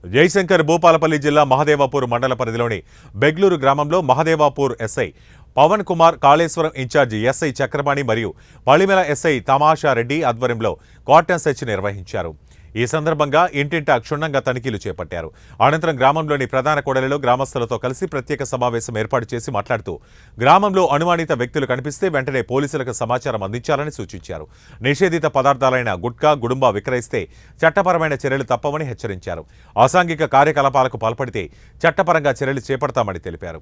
జయశంకర్ భూపాలపల్లి జిల్లా మహదేవాపూర్ మండల పరిధిలోని బెగ్లూరు గ్రామంలో Mahadevapur SI Pavan Kumar, Kaleshwaram incharge SI Chakrapani మరియు పళిమెల ఎస్ఐ తమాషా రెడ్డి ఆధ్వర్యంలో కార్డన్ సెర్చ్ నిర్వహించారు. ఈ సందర్భంగా ఇంటింటా క్షుణ్ణంగా తనిఖీలు చేపట్టారు. అనంతరం గ్రామంలోని ప్రధాన కూడలిలో గ్రామస్తులతో కలిసి ప్రత్యేక సమావేశం ఏర్పాటు చేసి మాట్లాడుతూ గ్రామంలో అనుమానిత వ్యక్తులు కనిపిస్తే వెంటనే పోలీసులకు సమాచారం అందించాలని సూచించారు. నిషేధిత పదార్థాలైన గుట్కా, గుడుంబా విక్రయిస్తే చట్టపరమైన చర్యలు తప్పవని హెచ్చరించారు. అసాంఘిక కార్యకలాపాలకు పాల్పడితే చట్టపరంగా చర్యలు చేపడతామని తెలిపారు.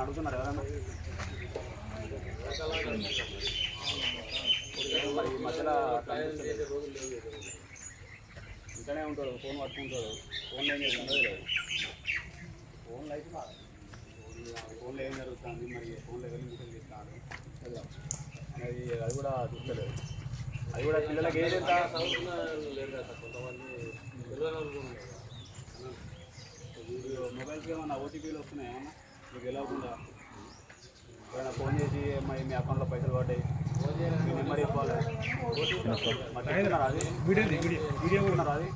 అడుగుతున్నారు ఎవరన్నా మధ్యలో ఇంటనే ఉంటాడు, ఫోన్ పట్టుకుంటాడు. ఫోన్లో ఏం చేస్తుందో ఫోన్లో అయితే ఫోన్లో ఏం జరుగుతుంది, మరి ఫోన్లో వెళ్ళి మీటింగ్ చేస్తాడు అనేది అది కూడా చూస్తలేదు. అది కూడా పిల్లలకి ఏది ఎంత లేదు కదా కొంతమంది మొబైల్కి ఏమన్నా ఓటీపీలు వస్తున్నాయి, ఏమన్నా మీకు ఎలా అవుతుందా? ఏమైనా ఫోన్ చేసి మీ అకౌంట్లో పైసలు పడ్డాయి మీ నెంబర్ ఇవ్వాలి, అది వీడియో ఉన్నారా అది